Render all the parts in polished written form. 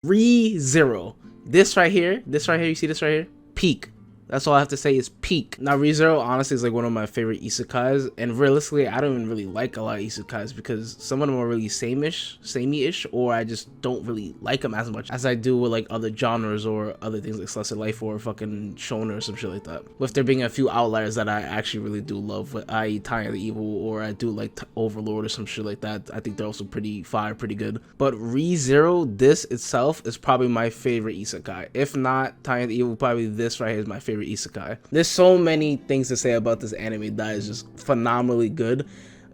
Rezero. This right here, you see this right here? Peak. That's all I have to say is peak. Now, ReZero honestly is like one of my favorite isekais, and realistically, I don't even really like a lot of isekais because some of them are really samey-ish, or I just don't really like them as much as I do with like other genres or other things like Slice of Life or fucking Shonen or some shit like that. With there being a few outliers that I actually really do love, i.e. Tiny the Evil, or I do like Overlord or some shit like that. I think they're also pretty fire, pretty good. But ReZero, this itself is probably my favorite isekai. If not Tiny the Evil, probably this right here is my favorite isekai. There's so many things to say about this anime that is just phenomenally good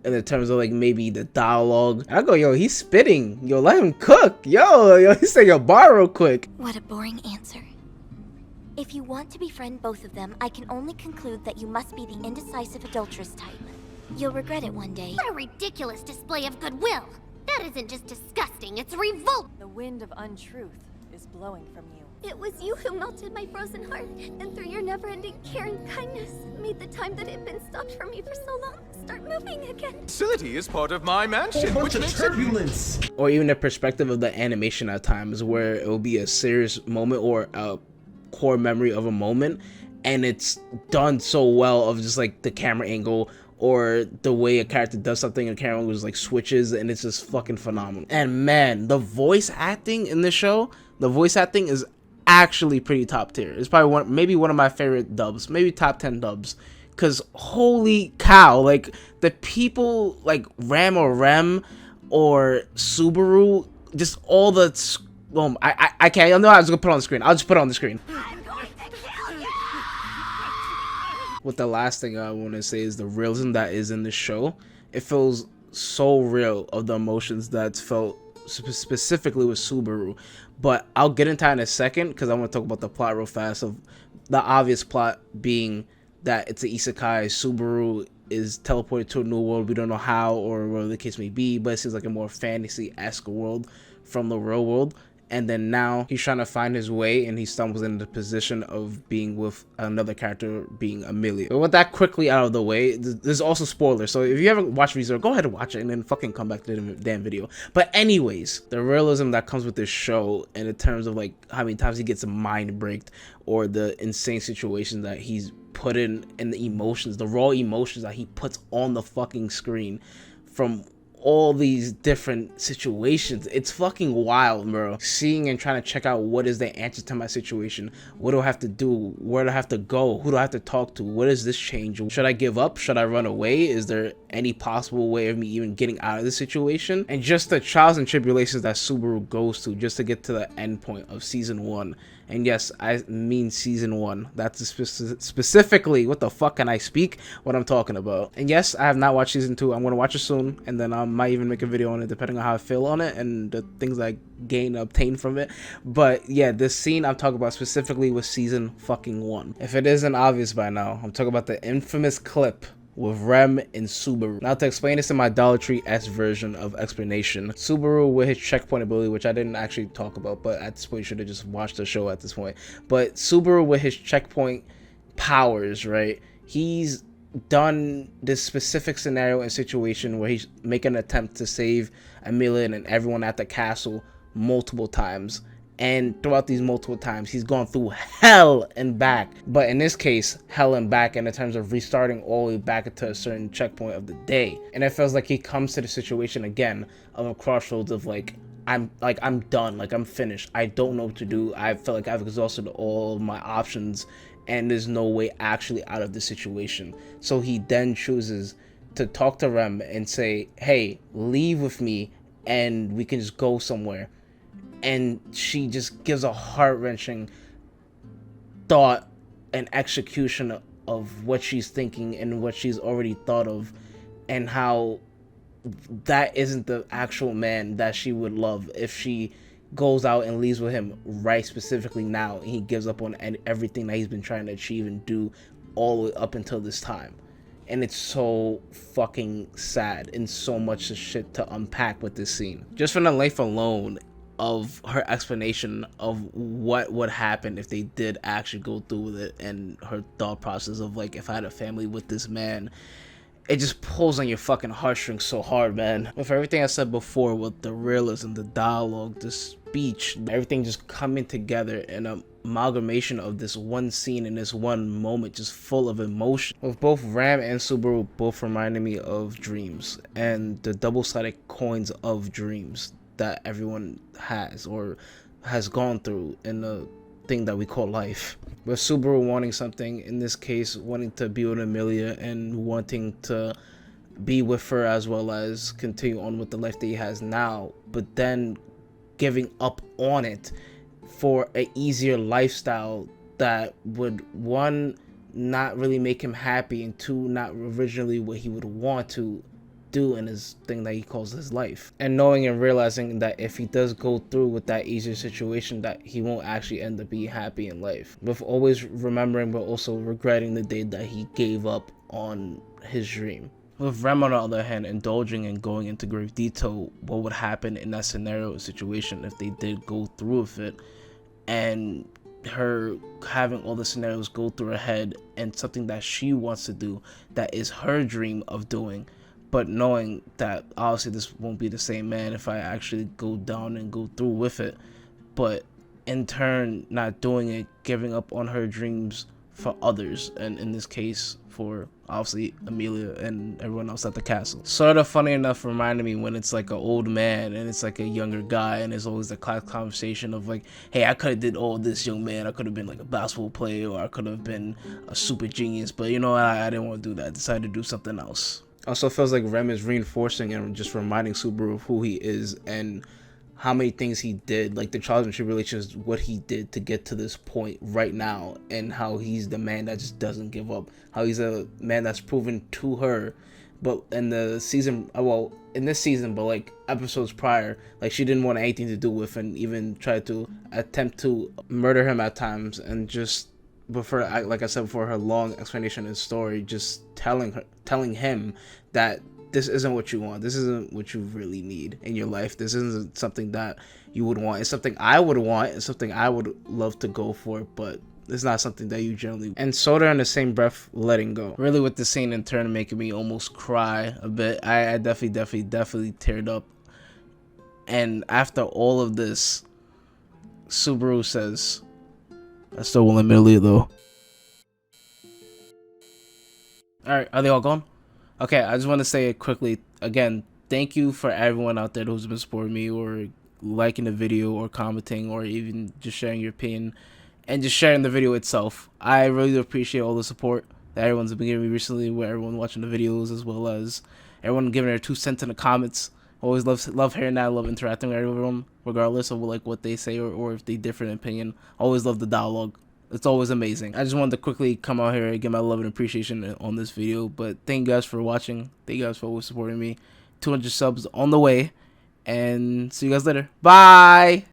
in terms of like maybe the dialogue. And I go, yo, he's spitting. Yo, let him cook. Yo, he said your bar real quick. What a boring answer. If you want to befriend both of them, I can only conclude that you must be the indecisive adulteress type. You'll regret it one day. What a ridiculous display of goodwill! That isn't just disgusting, it's revolt! The wind of untruth is blowing from you. It was you who melted my frozen heart, and through your never-ending care and kindness, made the time that had been stopped for me for so long start moving again. Facility is part of my mansion, which makes turbulence. Or even the perspective of the animation at times, where it will be a serious moment or a core memory of a moment, and it's done so well of just like the camera angle or the way a character does something and the camera angle just like switches, and it's just fucking phenomenal. And man, the voice acting in this show, the voice acting is actually pretty top tier. It's probably maybe one of my favorite dubs, maybe top 10 dubs, because holy cow, like the people like Ram or Subaru, just all the I can't, I know I was gonna put it on the screen. I'll just put it on the screen. What the last thing I want to say is the realism that is in the show. It feels so real of the emotions that's felt specifically with Subaru, but I'll get into that in a second because I want to talk about the plot real fast. Of the obvious plot being that it's an isekai. Subaru is teleported to a new world. We don't know how or whatever the case may be, but it seems like a more fantasy-esque world from the real world. And then now he's trying to find his way, and he stumbles into the position of being with another character, being Amelia. But with that quickly out of the way, there's also spoilers. So if you haven't watched ReZero, go ahead and watch it, and then fucking come back to the damn video. But anyways, the realism that comes with this show, and in terms of like how many times he gets mind breaked, or the insane situations that he's put in, and the emotions, the raw emotions that he puts on the fucking screen from all these different situations. It's fucking wild, bro. Seeing and trying to check out what is the answer to my situation. What do I have to do? Where do I have to go? Who do I have to talk to? What is this change? Should I give up? Should I run away? Is there any possible way of me even getting out of this situation? And just the trials and tribulations that Subaru goes to just to get to the end point of season 1. And yes, I mean season 1. That's specifically, what the fuck can I speak? What I'm talking about. And yes, I have not watched season 2. I'm gonna watch it soon, and then I might even make a video on it depending on how I feel on it and the things I obtain from it. But yeah, this scene I'm talking about specifically was season fucking 1. If it isn't obvious by now, I'm talking about the infamous clip with Rem and Subaru. Now to explain this in my Dollar Tree-esque version of explanation, Subaru with his checkpoint ability, which I didn't actually talk about, but at this point you should have just watched the show at this point. But Subaru with his checkpoint powers, right? He's done this specific scenario and situation where he's making an attempt to save Amelia and everyone at the castle multiple times. And throughout these multiple times, he's gone through hell and back. But in this case, hell and back in terms of restarting all the way back into a certain checkpoint of the day. And it feels like he comes to the situation again of a crossroads of like, I'm done, like I'm finished. I don't know what to do. I feel like I've exhausted all of my options and there's no way actually out of the situation. So he then chooses to talk to Rem and say, hey, leave with me and we can just go somewhere. And she just gives a heart-wrenching thought and execution of what she's thinking and what she's already thought of, and how that isn't the actual man that she would love if she goes out and leaves with him right specifically now, and he gives up on everything that he's been trying to achieve and do all the way up until this time. And it's so fucking sad and so much shit to unpack with this scene. Just from the length alone of her explanation of what would happen if they did actually go through with it, and her thought process of like, if I had a family with this man, it just pulls on your fucking heartstrings so hard, man. With everything I said before, with the realism, the dialogue, the speech, everything just coming together in a amalgamation of this one scene and this one moment, just full of emotion. With both Ram and Subaru both reminding me of dreams and the double-sided coins of dreams that everyone has or has gone through in the thing that we call life. With Subaru wanting something, in this case wanting to be with Amelia and wanting to be with her as well as continue on with the life that he has now, but then giving up on it for an easier lifestyle that would, one, not really make him happy, and two, not originally what he would want to do in his thing that he calls his life. And knowing and realizing that if he does go through with that easier situation, that he won't actually end up being happy in life. With always remembering but also regretting the day that he gave up on his dream. With Rem, on the other hand, indulging and going into grave detail what would happen in that scenario or situation if they did go through with it, and her having all the scenarios go through her head and something that she wants to do that is her dream of doing, but knowing that obviously this won't be the same man if I actually go down and go through with it, but in turn not doing it, giving up on her dreams for others, and in this case for obviously Amelia and everyone else at the castle. Sort of funny enough reminded me when it's like an old man and it's like a younger guy, and there's always the class conversation of like, hey, I could have did all this, young man. I could have been like a basketball player, or I could have been a super genius, but you know, I didn't want to do that. I decided to do something else. Also feels like Rem is reinforcing and just reminding Subaru of who he is and how many things he did, like the trials and tribulations, what he did to get to this point right now, and how he's the man that just doesn't give up, how he's a man that's proven to her. But in the season, well, in this season, but like episodes prior, like she didn't want anything to do with, and even tried to attempt to murder him at times, and just before, like I said before, her long explanation and story, just telling him that this isn't what you want. This isn't what you really need in your life. This isn't something that you would want. It's something I would want. It's something I would love to go for, but it's not something that you generally. And Soda in the same breath letting go. Really, with the scene in turn making me almost cry a bit. I definitely teared up. And after all of this, Subaru says, I still want Amelia though. Alright, are they all gone? Okay, I just want to say it quickly. Again, thank you for everyone out there who's been supporting me, or liking the video, or commenting, or even just sharing your opinion, and just sharing the video itself. I really do appreciate all the support that everyone's been giving me recently, with everyone watching the videos, as well as everyone giving their 2 cents in the comments. Always love hearing that. I love interacting with everyone, regardless of like what they say, or if they differ in opinion. Always love the dialogue. It's always amazing. I just wanted to quickly come out here and give my love and appreciation on this video. But thank you guys for watching. Thank you guys for always supporting me. 200 subs on the way. And see you guys later. Bye!